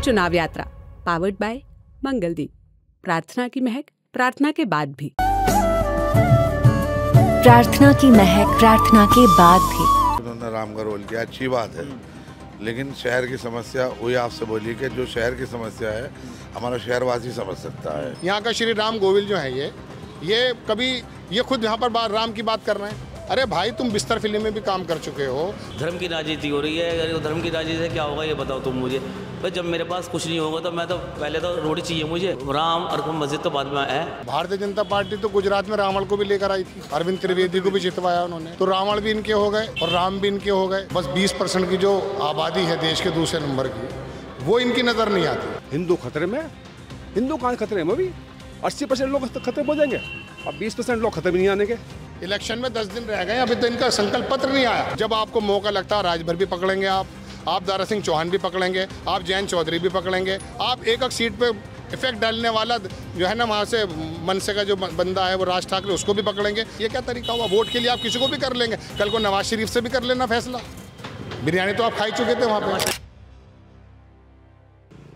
चुनाव यात्रा powered by Mangaldeep. प्रार्थना की महक प्रार्थना के बाद भी। प्रार्थना की महक प्रार्थना के बाद भी। उन्होंने राम का रोल किया, अच्छी बात है, लेकिन शहर की समस्या वही आपसे बोली कि जो शहर की समस्या है हमारा शहरवासी समझ सकता है। यहाँ का श्री राम गोविल जो है ये कभी ये खुद यहाँ पर राम की बात कर रहे हैं। अरे भाई, तुम बिस्तर फिल्म में भी काम कर चुके हो। धर्म की राजनीति हो रही है, अगर धर्म की राजनीति से क्या होगा ये बताओ तुम मुझे। भाई जब मेरे पास कुछ नहीं होगा तो मैं तो पहले तो रोटी चाहिए मुझे। राम और मस्जिद तो बाद में है। भारतीय जनता पार्टी तो गुजरात में रावण को भी लेकर आई थी, अरविंद त्रिवेदी को भी जितवाया उन्होंने, तो रावण भी इनके हो गए और राम भी इनके हो गए। बस 20% की जो आबादी है देश के दूसरे नंबर की, वो इनकी नजर नहीं आती। हिंदू खतरे में, हिंदू कहाँ खतरे में? भी 80% लोग खतरे हो जाएंगे, अब 20% लोग खतरे में नहीं आने के। इलेक्शन में 10 दिन रह गए, अभी तो इनका संकल्प पत्र नहीं आया। जब आपको मौका लगता है राजभर भी पकड़ेंगे आप दारा सिंह चौहान भी पकड़ेंगे, आप जयंत चौधरी भी पकड़ेंगे। आप एक सीट पे इफेक्ट डालने वाला जो है ना, वहाँ से मनसे का जो बंदा है वो राज ठाकरे, उसको भी पकड़ेंगे। ये क्या तरीका हुआ? वोट के लिए आप किसी को भी कर लेंगे, कल को नवाज शरीफ से भी कर लेना फैसला। बिरयानी तो आप खा ही चुके थे वहाँ पे।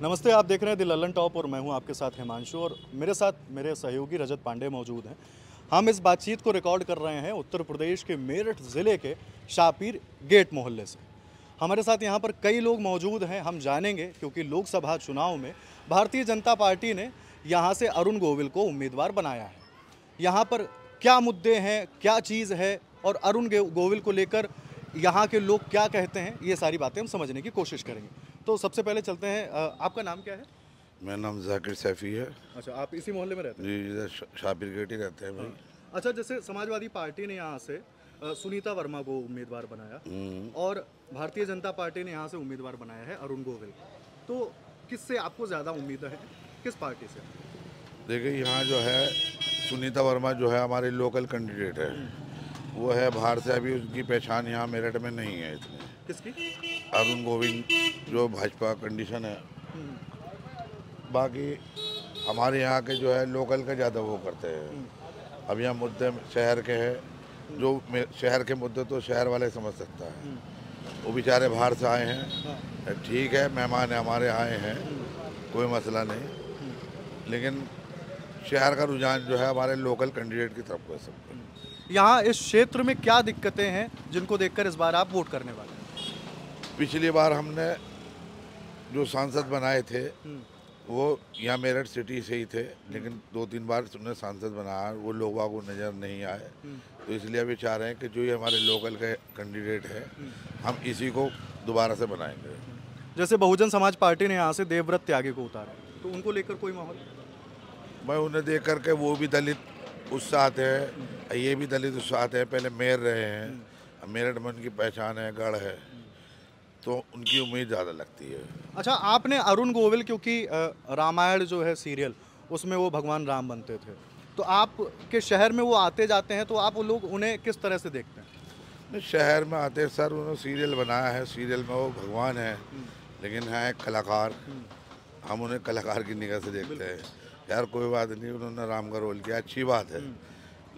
नमस्ते, आप देख रहे हैं द ललन टॉप और मैं हूं आपके साथ हिमांशु, और मेरे साथ मेरे सहयोगी रजत पांडे मौजूद हैं। हम इस बातचीत को रिकॉर्ड कर रहे हैं उत्तर प्रदेश के मेरठ ज़िले के शाहपीर गेट मोहल्ले से। हमारे साथ यहां पर कई लोग मौजूद हैं, हम जानेंगे क्योंकि लोकसभा चुनाव में भारतीय जनता पार्टी ने यहां से अरुण गोविल को उम्मीदवार बनाया है। यहाँ पर क्या मुद्दे हैं, क्या चीज़ है और अरुण गोविल को लेकर यहाँ के लोग क्या कहते हैं, ये सारी बातें हम समझने की कोशिश करेंगे। तो सबसे पहले चलते हैं, आपका नाम क्या है? मेरा नाम जाकिर सैफी है। अच्छा, आप इसी मोहल्ले में रहते हैं? जी, इधर शाहपीर गेट ही रहते हैं भाई। अच्छा, जैसे समाजवादी पार्टी ने यहाँ से सुनीता वर्मा को उम्मीदवार बनाया और भारतीय जनता पार्टी ने यहाँ से उम्मीदवार बनाया है अरुण गोविल, तो किससे आपको ज़्यादा उम्मीद है, किस पार्टी से? देखिए, यहाँ जो है सुनीता वर्मा जो है हमारे लोकल कैंडिडेट है, वो है बाहर से। अभी उसकी पहचान यहाँ मेरठ में नहीं है इतनी। किसकी? अरुण गोविल जो भाजपा कंडीशन है। बाकी हमारे यहाँ के जो है लोकल का ज़्यादा वो करते हैं। अब यहाँ मुद्दे शहर के हैं, जो शहर के मुद्दे तो शहर वाले समझ सकता है। वो बेचारे बाहर से आए हैं, ठीक है, मेहमान हमारे आए हैं, कोई मसला नहीं, लेकिन शहर का रुझान जो है हमारे लोकल कैंडिडेट की तरफ है सबको। यहाँ इस क्षेत्र में क्या दिक्कतें हैं जिनको देखकर इस बार आप वोट करने वाले हैं? पिछली बार हमने जो सांसद बनाए थे वो यहाँ मेरठ सिटी से ही थे, लेकिन 2-3 बार उन्हें सांसद बनाया, वो लोगों को नज़र नहीं आए। तो इसलिए अभी चाह रहे हैं कि जो ये हमारे लोकल के कैंडिडेट है, हम इसी को दोबारा से बनाएंगे। जैसे बहुजन समाज पार्टी ने यहाँ से देवव्रत त्यागी को उतारा, तो उनको लेकर कोई माहौल? मैं उन्हें देख करके, वो भी दलित उत्साहित है, ये भी दलित उत्साहित है, पहले मेयर रहे हैं, मेरठ में उनकी पहचान है, गढ़ है, तो उनकी उम्मीद ज़्यादा लगती है। अच्छा, आपने अरुण गोविल, क्योंकि रामायण जो है सीरियल, उसमें वो भगवान राम बनते थे, तो आपके शहर में वो आते जाते हैं, तो आप वो लोग उन्हें किस तरह से देखते हैं? शहर में आते सर, उन्होंने सीरियल बनाया है, सीरियल में वो भगवान है, लेकिन है कलाकार, हम उन्हें कलाकार की निगाह से देखते हैं। यार कोई बात नहीं, उन्होंने राम का रोल किया, अच्छी बात है,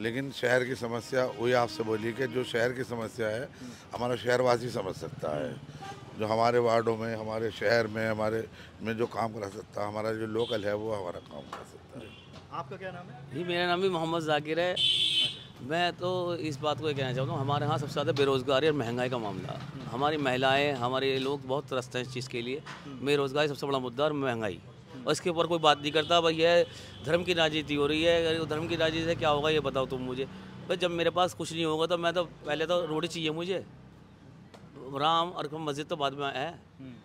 लेकिन शहर की समस्या वही आपसे बोली कि जो शहर की समस्या है हमारा शहरवासी समझ सकता है। जो हमारे वार्डों में, हमारे शहर में, हमारे में जो काम करा सकता है, हमारा जो लोकल है वो हमारा काम कर सकता है। आपका क्या नाम है? जी, मेरा नाम भी मोहम्मद जाकिर है। मैं तो इस बात को ये कहना चाहता हूँ, हमारे यहाँ सबसे ज़्यादा बेरोज़गारी और महंगाई का मामला। हमारी महिलाएँ, हमारे लोग बहुत त्रस्त हैं इस चीज़ के लिए। बेरोज़गारी सबसे बड़ा मुद्दा और महंगाई, और इसके ऊपर कोई बात नहीं करता। भाई ये धर्म की राजनीति हो रही है, अगर धर्म की राजनीति से क्या होगा ये बताओ तुम मुझे। भाई जब मेरे पास कुछ नहीं होगा तो मैं तो पहले तो रोटी चाहिए मुझे। राम और मस्जिद तो बाद में है,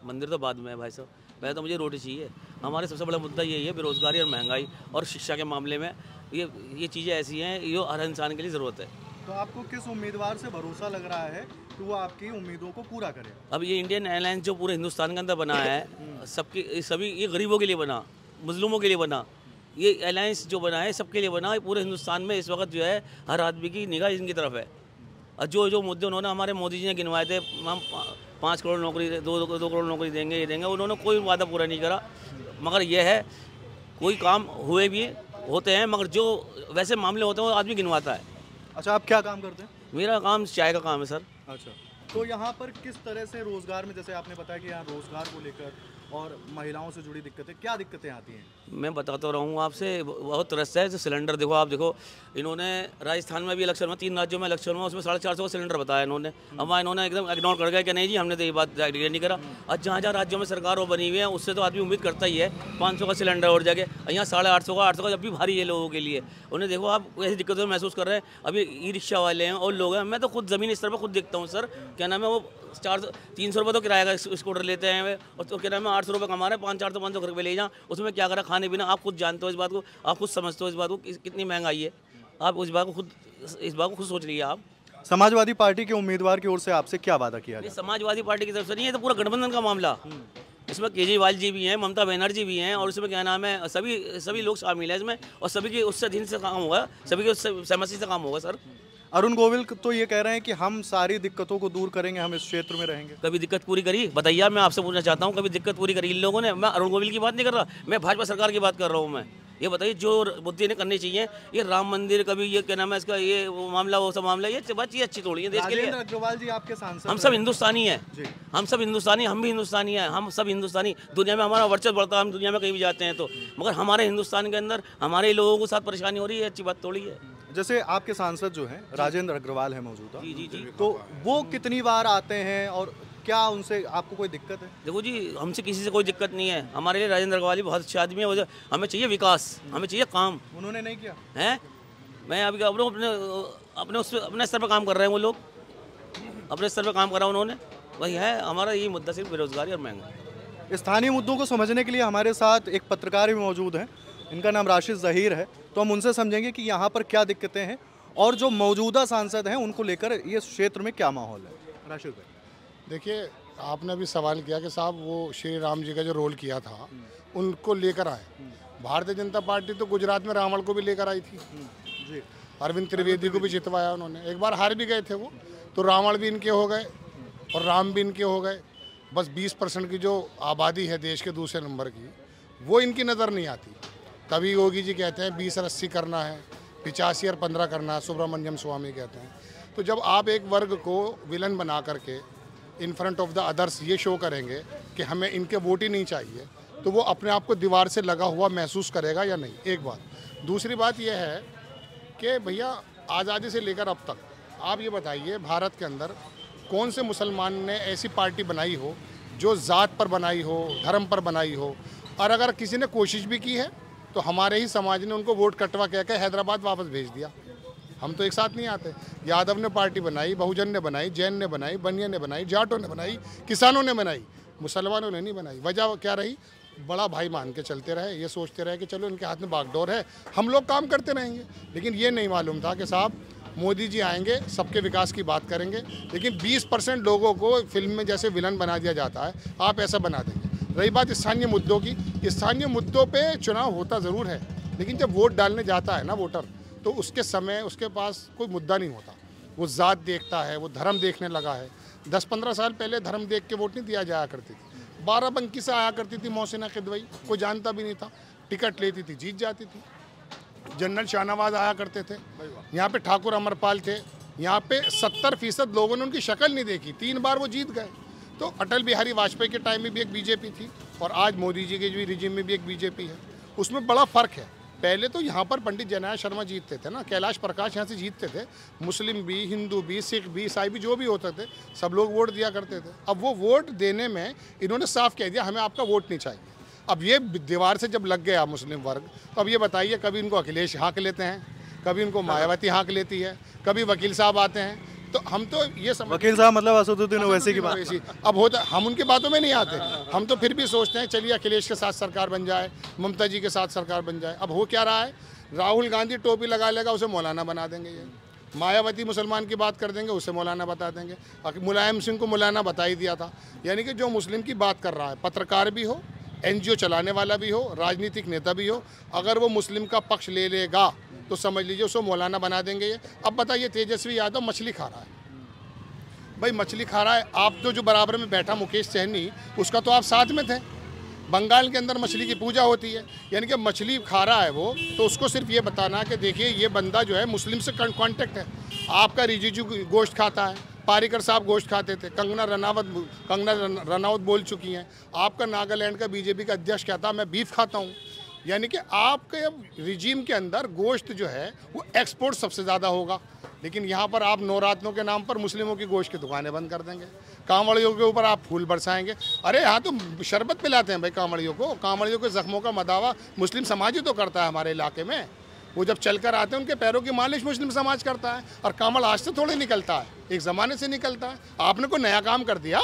मंदिर तो बाद में है भाई साहब, पहले तो मुझे रोटी चाहिए। हमारे सबसे बड़ा मुद्दा यही है, बेरोज़गारी और महंगाई, और शिक्षा के मामले में ये चीज़ें ऐसी हैं जो हर इंसान के लिए ज़रूरत है। तो आपको किस उम्मीदवार से भरोसा लग रहा है कि वो आपकी उम्मीदों को पूरा करे? अब ये इंडियन एयरलाइंस जो पूरे हिंदुस्तान के अंदर बना है, सभी ये गरीबों के लिए बना, मुस्लिमों के लिए बना, ये एयरलाइंस जो बना है सबके लिए बना है। पूरे हिंदुस्तान में इस वक्त जो है हर आदमी की निगाह इनकी तरफ है। और जो मुद्दे उन्होंने, हमारे मोदी जी ने गिनवाए थे, हम 5 करोड़ नौकरी, 2 करोड़ नौकरी देंगे, ये देंगे, उन्होंने कोई वादा पूरा नहीं करा। मगर यह है, कोई काम हुए भी होते हैं, मगर जो वैसे मामले होते हैं वो आदमी गिनवाता है। अच्छा, आप क्या काम करते हैं? मेरा काम चाय का काम है सर। अच्छा, तो यहाँ पर किस तरह से रोजगार में, जैसे आपने बताया कि यहाँ रोजगार को लेकर और महिलाओं से जुड़ी दिक्कतें, क्या दिक्कतें आती हैं? मैं बताता रहूँगा आपसे, बहुत तरस है। जो सिलेंडर देखो, आप देखो, इन्होंने राजस्थान में भी इलेक्शन में, 3 राज्यों में इलेक्शन में, उसमें 450 का सिलेंडर बताया इन्होंने। अब इन्होंने एकदम इग्नोर कर गया कि नहीं जी, हमने तो ये बात आइडिया नहीं करा। आज जहाँ जहाँ राज्यों में सरकार वो बनी हुई है, उससे तो आदमी उम्मीद करता ही है 500 का सिलेंडर और जाके, यहाँ 850 का, 800 का जब भी भारी है लोगों के लिए। उन्हें देखो, आप ऐसी दिक्कतें महसूस कर रहे हैं। अभी ई रिक्शा वाले हैं और लोग हैं, मैं तो खुद ज़मीन स्तर पर खुद देखता हूँ सर, क्या नाम है, वो 300 रुपये तो किराया का स्कूटर लेते हैं और तो क्या नाम है 800 रुपये कमा रहे हैं, 500 रुपये ले जाएं, उसमें क्या करा खाने पीना। आप खुद जानते हो इस बात को, आप खुद समझते हो इस बात को कितनी महंगाई है। आप इस बात को खुद सोच लीजिए। आप समाजवादी पार्टी के उम्मीदवार की ओर से आपसे क्या वादा किया गया? समाजवादी पार्टी की तरफ से नहीं है, तो पूरा गठबंधन का मामला। इसमें केजरीवाल जी भी हैं, ममता बनर्जी भी हैं, और इसमें क्या नाम है, सभी लोग शामिल हैं इसमें, और सभी की उससे अधीन से काम होगा, सभी की सहमति से काम होगा सर। अरुण गोविल तो ये कह रहे हैं कि हम सारी दिक्कतों को दूर करेंगे, हम इस क्षेत्र में रहेंगे। कभी दिक्कत पूरी करी बताइए? मैं आपसे पूछना चाहता हूँ, कभी दिक्कत पूरी करी इन लोगों ने? मैं अरुण गोविल की बात नहीं कर रहा, मैं भाजपा सरकार की बात कर रहा हूँ। मैं ये बताइए, जो मुद्दे इन्हें करनी चाहिए, ये राम मंदिर, कभी ये क्या नाम है इसका, ये वो मामला, वो सब मामला, ये बात ये अच्छी थोड़ी है देश के लिए। राजेंद्र अग्रवाल जी आपके सांसद, हम सब हिंदुस्तानी हैं, हम सब हिंदुस्तानी, हम भी हिंदुस्तानी हैं, हम सब हिंदुस्तानी। दुनिया में हमारा वर्चस्व बढ़ता है, हम दुनिया में कहीं भी जाते हैं तो, मगर हमारे हिंदुस्तान के अंदर हमारे लोगों के साथ परेशानी हो रही है, अच्छी बात थोड़ी है। जैसे आपके सांसद जो हैं राजेंद्र अग्रवाल है मौजूदा, जी, तो वो कितनी बार आते हैं और क्या उनसे आपको कोई दिक्कत है? देखो जी, हमसे किसी से कोई दिक्कत नहीं है। हमारे लिए राजेंद्र अग्रवाल बहुत अच्छे आदमी है। हमें चाहिए विकास, हमें चाहिए काम। उन्होंने नहीं किया है? मैं अभी अपने स्तर पर काम कर रहे हैं वो लोग, अपने स्तर पर काम कर रहा है उन्होंने। वही है हमारा यही मुद्दा, सिर्फ बेरोजगारी और महंगाई। स्थानीय मुद्दों को समझने के लिए हमारे साथ एक पत्रकार भी मौजूद हैं, इनका नाम राशिद ज़हीर है। तो हम उनसे समझेंगे कि यहाँ पर क्या दिक्कतें हैं और जो मौजूदा सांसद हैं उनको लेकर ये क्षेत्र में क्या माहौल है। राशिद भाई, देखिए, आपने अभी सवाल किया कि साहब वो श्री राम जी का जो रोल किया था उनको लेकर आए। भारतीय जनता पार्टी तो गुजरात में रावण को भी लेकर आई थी जी, अरविंद त्रिवेदी को भी जितवाया उन्होंने। एक बार हार भी गए थे वो, तो रावण भी इनके हो गए और राम भी इनके हो गए। बस 20% की जो आबादी है देश के दूसरे नंबर की, वो इनकी नज़र नहीं आती। कभी योगी जी कहते हैं 20 और 80 करना है, 85 और 15 करना है, सुब्रमण्यम स्वामी कहते हैं। तो जब आप एक वर्ग को विलन बना करके in front of the others ये शो करेंगे कि हमें इनके वोट ही नहीं चाहिए, तो वो अपने आप को दीवार से लगा हुआ महसूस करेगा या नहीं, एक बात। दूसरी बात यह है कि भैया, आज़ादी से लेकर अब तक आप ये बताइए, भारत के अंदर कौन से मुसलमान ने ऐसी पार्टी बनाई हो जो ज़ात पर बनाई हो, धर्म पर बनाई हो? और अगर किसी ने कोशिश भी की है तो हमारे ही समाज ने उनको वोट कटवा कह के हैदराबाद वापस भेज दिया। हम तो एक साथ नहीं आते। यादव ने पार्टी बनाई, बहुजन ने बनाई, जैन ने बनाई, बनिया ने बनाई, जाटों ने बनाई, किसानों ने बनाई, मुसलमानों ने नहीं बनाई। वजह क्या रही? बड़ा भाई मान के चलते रहे, ये सोचते रहे कि चलो इनके हाथ में बागडोर है, हम लोग काम करते रहेंगे। लेकिन ये नहीं मालूम था कि साहब मोदी जी आएंगे, सबके विकास की बात करेंगे, लेकिन 20% लोगों को फिल्म में जैसे विलन बना दिया जाता है, आप ऐसा बना देंगे। रही बात स्थानीय मुद्दों की, स्थानीय मुद्दों पे चुनाव होता ज़रूर है, लेकिन जब वोट डालने जाता है ना वोटर, तो उसके समय उसके पास कोई मुद्दा नहीं होता। वो ज़ात देखता है, वो धर्म देखने लगा है। 10-15 साल पहले धर्म देख के वोट नहीं दिया जाया करती थी। बाराबंकी से आया करती थी मोहसिना खिदवई, कोई जानता भी नहीं था, टिकट लेती थी, जीत जाती थी। जनरल शाहनवाज आया करते थे, यहाँ पे ठाकुर अमरपाल थे, यहाँ पे 70% लोगों ने उनकी शक्ल नहीं देखी, 3 बार वो जीत गए। तो अटल बिहारी वाजपेयी के टाइम में भी एक बीजेपी थी और आज मोदी जी के रिजीम में भी एक बीजेपी है। उसमें बड़ा फ़र्क है। पहले तो यहाँ पर पंडित जनाया शर्मा जीतते थे ना, कैलाश प्रकाश यहाँ से जीतते थे, मुस्लिम भी, हिंदू भी, सिख भी, ईसाई भी, जो भी होते थे सब लोग वोट दिया करते थे। अब वो वोट देने में इन्होंने साफ कह दिया हमें आपका वोट नहीं चाहिए। अब ये दीवार से जब लग गया मुस्लिम वर्ग, तो अब ये बताइए, कभी इनको अखिलेश हाँक लेते हैं, कभी इनको मायावती हाँक लेती है, कभी वकील साहब आते हैं। तो हम तो ये समझ, वकील साहब मतलब असदुद्दीन ओवैसी की बात अब होता, हम उनकी बातों में नहीं आते। हम तो फिर भी सोचते हैं चलिए अखिलेश के साथ सरकार बन जाए, ममता जी के साथ सरकार बन जाए। अब हो क्या रहा है, राहुल गांधी टोपी लगा लेगा, उसे मौलाना बना देंगे। ये मायावती मुसलमान की बात कर देंगे, उसे मौलाना बता देंगे। मुलायम सिंह को मौलाना बता ही दिया था। यानी कि जो मुस्लिम की बात कर रहा है, पत्रकार भी हो, NGO चलाने वाला भी हो, राजनीतिक नेता भी हो, अगर वो मुस्लिम का पक्ष ले लेगा तो समझ लीजिए उसको मौलाना बना देंगे ये। अब बताइए, तेजस्वी यादव मछली खा रहा है, भाई मछली खा रहा है। आप जो बराबर में बैठा मुकेश सहनी, उसका तो आप साथ में थे। बंगाल के अंदर मछली की पूजा होती है, यानी कि मछली खा रहा है वो, तो उसको सिर्फ ये बताना कि देखिए ये बंदा जो है मुस्लिम से कांटेक्ट है। आपका रिजिजू गोश्त खाता है, पारीकर साहब गोश्त खाते थे, कंगना रनावत बोल चुकी हैं, आपका नागालैंड का बीजेपी का अध्यक्ष कहता मैं बीफ खाता हूँ। यानी कि आपके रिजीम के अंदर गोश्त जो है वो एक्सपोर्ट सबसे ज़्यादा होगा, लेकिन यहाँ पर आप नवरात्रों के नाम पर मुस्लिमों की गोश्त की दुकानें बंद कर देंगे, कांवड़ियों के ऊपर आप फूल बरसाएंगे। अरे यहाँ तो शरबत पिलाते हैं भाई कांवड़ियों को, कांवड़ियों के जख्मों का मदावा मुस्लिम समाज ही तो करता है हमारे इलाके में। वो जब चल कर आते हैं उनके पैरों की मालिश मुस्लिम समाज करता है, और कांवड़ आज से थोड़े निकलता है, एक ज़माने से निकलता है। आपने कोई नया काम कर दिया,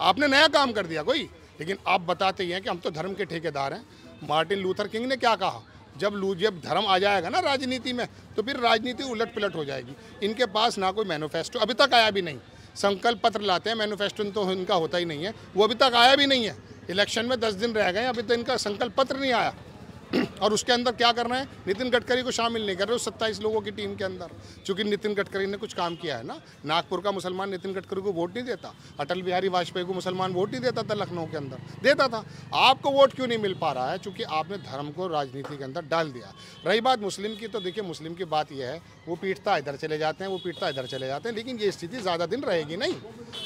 आपने नया काम कर दिया कोई, लेकिन आप बताते ही हैं कि हम तो धर्म के ठेकेदार हैं। मार्टिन लूथर किंग ने क्या कहा, जब धर्म आ जाएगा ना राजनीति में तो फिर राजनीति उलट पुलट हो जाएगी। इनके पास ना कोई मैनिफेस्टो अभी तक आया भी नहीं, संकल्प पत्र लाते हैं, मैनिफेस्टो तो इनका होता ही नहीं है, वो अभी तक आया भी नहीं है। इलेक्शन में 10 दिन रह गए, अभी तो इनका संकल्प पत्र नहीं आया। और उसके अंदर क्या करना है, नितिन गडकरी को शामिल नहीं कर रहे 27 लोगों की टीम के अंदर, क्योंकि नितिन गडकरी ने कुछ काम किया है ना। नागपुर का मुसलमान नितिन गडकरी को वोट नहीं देता, अटल बिहारी वाजपेयी को मुसलमान वोट नहीं देता था, लखनऊ के अंदर देता था। आपको वोट क्यों नहीं मिल पा रहा है, क्योंकि आपने धर्म को राजनीति के अंदर डाल दिया। रही बात मुस्लिम की, तो देखिए मुस्लिम की बात यह है, वो पीटता इधर चले जाते हैं, वो पीटता इधर चले जाते हैं, लेकिन ये स्थिति ज़्यादा दिन रहेगी नहीं।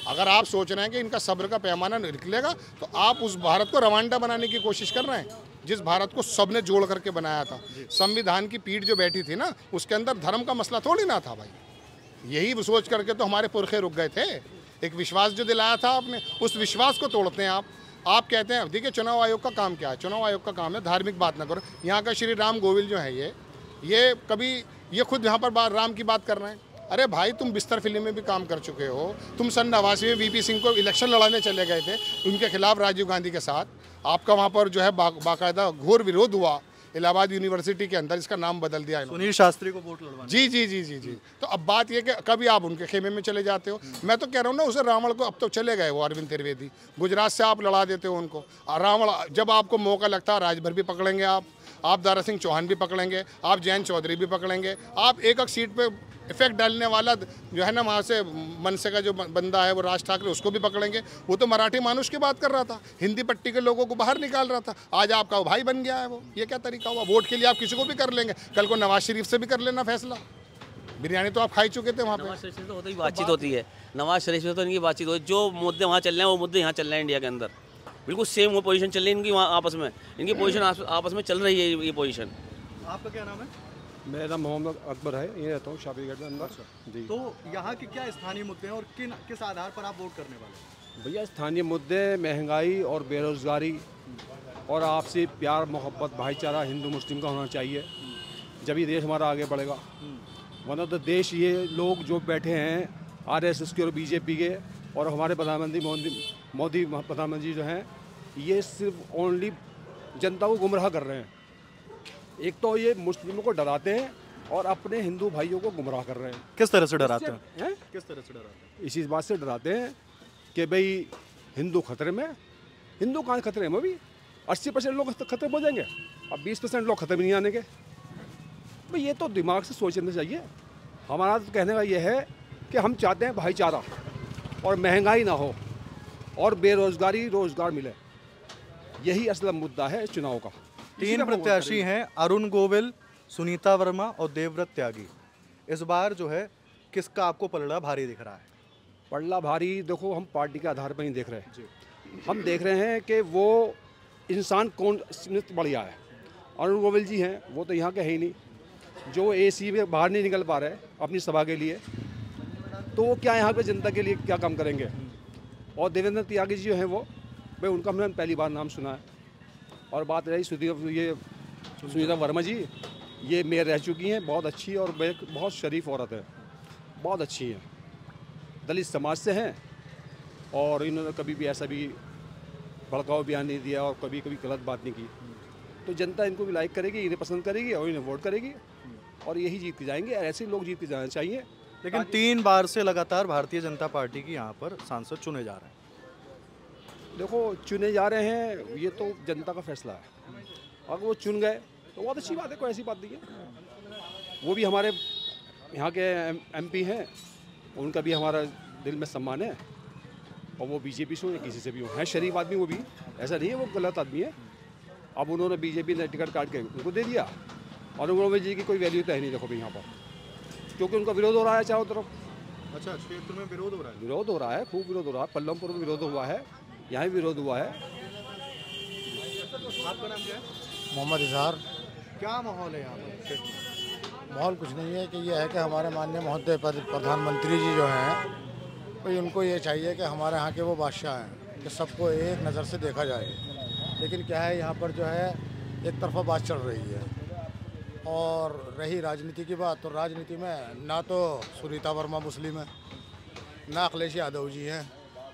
अगर आप सोच रहे हैं कि इनका सब्र का पैमाना निकलेगा, तो आप उस भारत को रवांडा बनाने की कोशिश कर रहे हैं, जिस भारत को सबने जोड़ करके बनाया था। संविधान की पीठ जो बैठी थी ना, उसके अंदर धर्म का मसला थोड़ी ना था भाई। यही सोच करके तो हमारे पुरखे रुक गए थे। एक विश्वास जो दिलाया था आपने, उस विश्वास को तोड़ते हैं आप कहते हैं। देखिए चुनाव आयोग का काम क्या है, चुनाव आयोग का काम है धार्मिक बात ना करो। यहाँ का श्री राम गोविल जो है ये खुद यहाँ पर राम की बात कर रहे हैं। अरे भाई, तुम बिस्तर फिल्म में भी काम कर चुके हो, तुम सन 89 में वीपी सिंह को इलेक्शन लड़ाने चले गए थे उनके खिलाफ राजीव गांधी के साथ। आपका वहाँ पर जो है बाकायदा घोर विरोध हुआ इलाहाबाद यूनिवर्सिटी के अंदर, इसका नाम बदल दिया सुनील शास्त्री को वोट लड़वाने। जी जी जी जी जी। तो अब बात ये कि कभी आप उनके खेमे में चले जाते हो। मैं तो कह रहा हूँ ना, उसे रावण को अब तो चले गए वो अरविंद त्रिवेदी, गुजरात से आप लड़ा देते हो उनको। रावण जब आपको मौका लगता है राजभर भी पकड़ेंगे आप दारा सिंह चौहान भी पकड़ेंगे, आप जयंत चौधरी भी पकड़ेंगे, आप एक सीट पे इफेक्ट डालने वाला जो है ना वहाँ से मनसे का जो बंदा है वो राज ठाकरे, उसको भी पकड़ेंगे। वो तो मराठी मानुष की बात कर रहा था, हिंदी पट्टी के लोगों को बाहर निकाल रहा था, आज आपका भाई बन गया है वो। ये क्या तरीका हुआ? वोट के लिए आप किसी को भी कर लेंगे, कल को नवाज शरीफ से भी कर लेना फैसला। बिरयानी तो आप खा ही चुके थे वहाँ पे। नवाज शरीफ से तो होती ही बातचीत होती है, नवाज शरीफ से तो इनकी बातचीत होती है। जो मुद्दे वहाँ चल रहे हैं वो मुद्दे यहाँ चल रहे हैं इंडिया के अंदर, बिल्कुल सेम वो पोजीशन चल रही है इनकी वहाँ आपस में, इनकी पोजीशन आपस में चल रही है ये पोजीशन। आपका क्या नाम है? मेरा नाम मोहम्मद अकबर है, ये रहता हूँ शाफी गेट में अंदर जी। तो यहाँ के क्या स्थानीय मुद्दे हैं और किस आधार पर आप वोट करने वाले हैं? भैया स्थानीय मुद्दे महंगाई और बेरोज़गारी और आपसी प्यार मोहब्बत भाईचारा हिंदू मुस्लिम का होना चाहिए, जब ये देश हमारा आगे बढ़ेगा। वरना तो देश ये लोग जो बैठे हैं RSS के और बीजेपी के और हमारे प्रधानमंत्री मोदी प्रधानमंत्री जो हैं, ये सिर्फ ओनली जनता को गुमराह कर रहे हैं। एक तो ये मुस्लिमों को डराते हैं और अपने हिंदू भाइयों को गुमराह कर रहे हैं। किस तरह से डराते हैं? किस तरह से डराते हैं? इसी बात से डराते हैं कि भाई हिंदू खतरे में। हिंदू कहाँ खतरे में? अभी 80% लोग खतरे में हो जाएंगे, अब 20% लोग खतरे में नहीं आने के। भाई ये तो दिमाग से सोचना चाहिए। हमारा तो कहने का ये है कि हम चाहते हैं भाईचारा और महंगाई ना हो और बेरोजगारी रोजगार मिले, यही असल मुद्दा है चुनाव का। 3 प्रत्याशी हैं, अरुण गोविल, सुनीता वर्मा और देवव्रत त्यागी। इस बार जो है किसका आपको पलड़ा भारी दिख रहा है? पलड़ा भारी देखो, हम पार्टी के आधार पर नहीं देख रहे हैं, हम देख रहे हैं कि वो इंसान कौन बढ़िया है। अरुण गोविल जी हैं, वो तो यहाँ के है ही नहीं, जो AC में बाहर नहीं निकल पा रहे अपनी सभा के लिए, तो वो क्या यहाँ पे जनता के लिए क्या काम करेंगे। और देवेंद्र त्यागी जी जो हैं वो, भाई उनका हमने पहली बार नाम सुना है। और बात रही सुनीता वर्मा जी, ये मेयर रह चुकी हैं, बहुत अच्छी और बहुत शरीफ औरत है, बहुत अच्छी हैं, दलित समाज से हैं और इन्होंने कभी भी ऐसा भी भड़काऊ बयान नहीं दिया और कभी गलत बात नहीं की। तो जनता इनको भी लाइक करेगी, इन्हें पसंद करेगी और इन्हें वोट करेगी और यही जीत के जाएंगे। ऐसे लोग जीत के जाना चाहिए। लेकिन 3 बार से लगातार भारतीय जनता पार्टी की यहाँ पर सांसद चुने जा रहे हैं। देखो, चुने जा रहे हैं, ये तो जनता का फैसला है। अगर वो चुन गए तो बहुत अच्छी बात है, कोई ऐसी बात नहीं है। वो भी हमारे यहाँ के MP हैं, उनका भी हमारा दिल में सम्मान है और वो बीजेपी से हो या किसी से भी हो, है शरीफ आदमी वो भी, ऐसा नहीं है वो गलत आदमी है। अब उन्होंने बीजेपी ने टिकट काट के उनको दे दिया और उन्होंने जी की कोई वैल्यू तो है नहीं देखो भी यहाँ पर, क्योंकि उनका विरोध हो रहा है चारों तरफ। अच्छा, क्षेत्र में विरोध हो रहा है? विरोध हो रहा है, खूब विरोध हो रहा है। पल्लमपुर में विरोध हुआ है, यहाँ भी विरोध हुआ है। आपका नाम क्या है? मोहम्मद इजहार। क्या माहौल है यहाँ पर क्षेत्र में? माहौल कुछ नहीं है कि ये है कि हमारे माननीय महोदय प्रधानमंत्री जी जो हैं, भाई उनको ये चाहिए कि हमारे यहाँ के वो बादशाह हैं कि सबको एक नज़र से देखा जाए। लेकिन क्या है, यहाँ पर जो है एक तरफा बात चल रही है। और रही राजनीति की बात, तो राजनीति में ना तो सुनीता वर्मा मुस्लिम है, ना अखिलेश यादव जी हैं,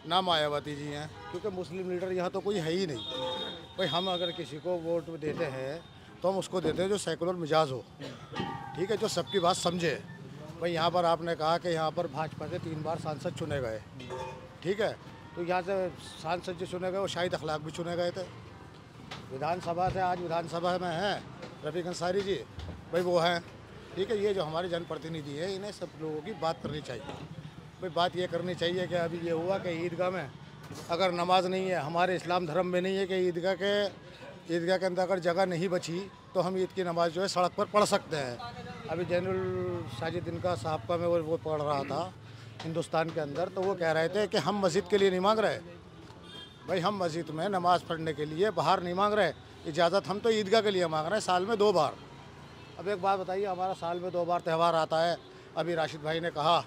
ना मायावती जी हैं, क्योंकि मुस्लिम लीडर यहाँ तो कोई है ही नहीं। भाई हम अगर किसी को वोट देते हैं तो हम उसको देते हैं जो सेकुलर मिजाज हो, ठीक है, जो सबकी बात समझे। भाई यहाँ पर आपने कहा कि यहाँ पर भाजपा से 3 बार सांसद चुने गए, ठीक है, तो यहाँ से सांसद जो चुने गए वो शाहिद अखलाक भी चुने गए थे। विधानसभा से आज विधानसभा में हैं रफ़ीक अंसारी जी, भाई वो हैं, ठीक है। ये जो हमारे जनप्रतिनिधि हैं, इन्हें सब लोगों की बात करनी चाहिए। भाई बात ये करनी चाहिए कि अभी ये हुआ कि ईदगाह में अगर नमाज नहीं है, हमारे इस्लाम धर्म में नहीं है कि ईदगाह के अंदर अगर जगह नहीं बची तो हम ईद की नमाज जो है सड़क पर पढ़ सकते हैं। अभी जैनुल साजिद का साहब का मैं वो पढ़ रहा था हिंदुस्तान के अंदर, तो वो कह रहे थे कि हम मस्जिद के लिए नहीं मांग रहे, भाई हम मस्जिद में नमाज़ पढ़ने के लिए बाहर नहीं मांग रहे इजाज़त, हम तो ईदगाह के लिए मांग रहे हैं साल में 2 बार। अब एक बात बताइए, हमारा साल में 2 बार त्यौहार आता है। अभी राशिद भाई ने कहा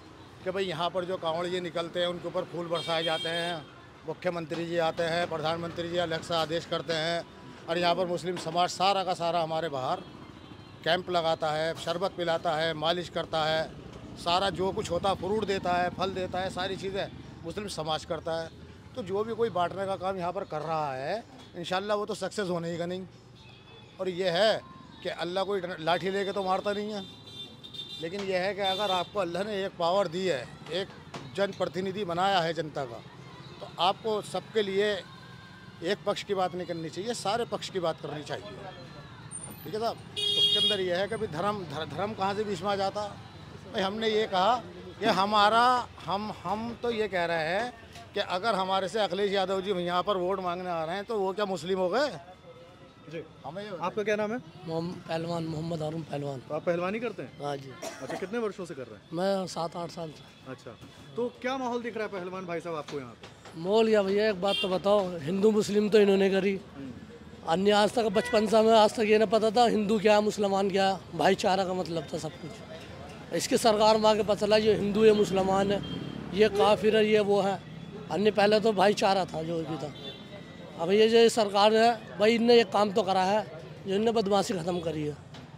कि भाई यहाँ पर जो कांवड़िए निकलते हैं उनके ऊपर फूल बरसाए जाते हैं, मुख्यमंत्री जी आते हैं, प्रधानमंत्री जी अलग से आदेश करते हैं, और यहाँ पर मुस्लिम समाज सारा का सारा हमारे बाहर कैंप लगाता है, शरबत पिलाता है, मालिश करता है, सारा जो कुछ होता है, फ्रूट देता है, फल देता है, सारी चीज़ें मुस्लिम समाज करता है। तो जो भी कोई बांटने का काम यहाँ पर कर रहा है, इंशाल्लाह वो तो सक्सेस होने ही का नहीं। और ये है कि अल्लाह कोई लाठी लेके तो मारता नहीं है, लेकिन यह है कि अगर आपको अल्लाह ने एक पावर दी है, एक जनप्रतिनिधि बनाया है जनता का, तो आपको सबके लिए एक पक्ष की बात नहीं करनी चाहिए, सारे पक्ष की बात करनी चाहिए, ठीक है साहब। उसके अंदर यह है कि भाई धर्म कहाँ से बीच में आ जाता। भाई हमने ये कहा कि हमारा हम तो ये कह रहे हैं कि अगर हमारे से अखिलेश यादव जी यहाँ पर वोट मांगने आ रहे हैं तो वो क्या मुस्लिम हो गए जी? हमें आपका क्या नाम है? पहलवान मोहम्मद हारून पहलवान। तो आप पहलवानी करते हैं? हाँ जी। अच्छा, कितने वर्षों से कर रहे हैं? मैं 7-8 साल से। अच्छा, तो क्या माहौल दिख रहा है पहलवान भाई साहब आपको यहाँ पे? मोल या भैया एक बात तो बताओ, हिंदू मुस्लिम तो इन्होंने करी, अन्य आज तक बचपन से हमें आज तक ये ना पता था हिंदू क्या मुसलमान क्या, भाईचारा का मतलब था सब कुछ। इसकी सरकार में आके पता चला ये हिंदू है मुसलमान है, ये काफिर है, ये वो है। अन्य पहले तो भाईचारा था जो भी था। अब ये जो सरकार है भाई, इनने एक काम तो करा है, जिनने बदमाशी ख़त्म करी है।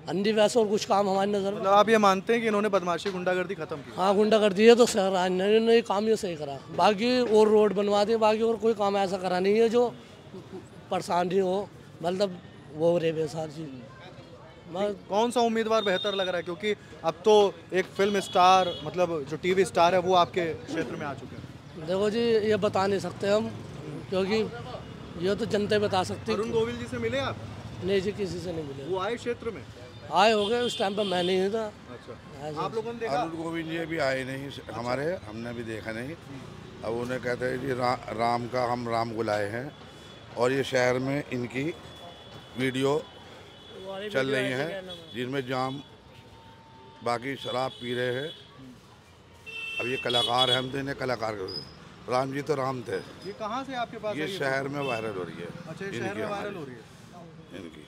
अन्य वैसे और कुछ काम हमारी नज़र में, मतलब आप ये मानते हैं कि इन्होंने बदमाशी गुंडागर्दी खत्म की? हाँ, गुंडागर्दी है तो सरकार ने ये काम ये सही करा, बाकी और रोड बनवा दिए, बाकी और कोई काम ऐसा करा नहीं है जो परेशानी हो, मतलब वो रे बेसार जी। कौन सा उम्मीदवार बेहतर लग रहा है, क्योंकि अब तो एक फिल्म स्टार, मतलब जो टीवी स्टार है वो आपके क्षेत्र में आ चुके हैं? देखो जी, ये बता नहीं सकते हम, क्योंकि ये तो जनता बता सकती। अरुण गोविल जी से मिले आप? नहीं जी, किसी से नहीं मिले। वो आए क्षेत्र में? आए हो गए, उस टाइम पर मैं नहीं था। अच्छा, आप लोगों ने देखा? अरुण गोविंद जी अभी आए नहीं हमारे, हमने भी देखा नहीं। अब उन्हें कहते हैं जी राम का हम राम को लाए हैं, और ये शहर में इनकी वीडियो चल रही है जिनमें जाम बाकी शराब पी रहे हैं। अब ये कलाकार हैं, हम तो इन्हें कलाकार कर रहे हैं। राम जी तो राम थे। ये कहाँ से आपके पास? ये शहर में वायरल हो रही है। अच्छा, ये शहर में वायरल हो रही है इनकी।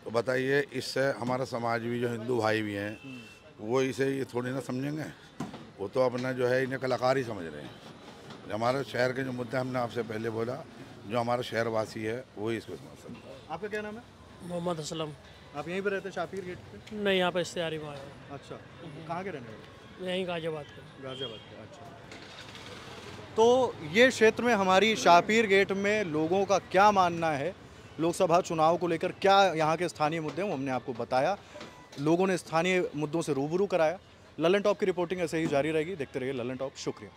तो बताइए, इससे हमारा समाज भी, जो हिंदू भाई भी हैं, वो इसे ये थोड़ी ना समझेंगे। वो तो अपना जो है इन्हें कलाकार ही समझ रहे हैं। हमारे शहर के जो मुद्दे हमने आपसे पहले बोला, जो हमारा शहरवासी है वही इसको समझ सकता है। आपका क्या नाम है? मोहम्मद असलम। आप यहीं पे रहते हैं शापीर गेट पे? नहीं, यहाँ पे इश्तेहारी में आया। अच्छा, कहाँ के रहने वाले? यहीं गाजियाबाद के। गाजियाबाद के, अच्छा। तो ये क्षेत्र में हमारी शापीर गेट में लोगों का क्या मानना है, लोकसभा चुनाव को लेकर क्या यहाँ के स्थानीय मुद्दे हैं, वो हमने आपको बताया। लोगों ने स्थानीय मुद्दों से रूबरू कराया। ललन टॉप की रिपोर्टिंग ऐसे ही जारी रहेगी। देखते रहिए ललन टॉप। शुक्रिया।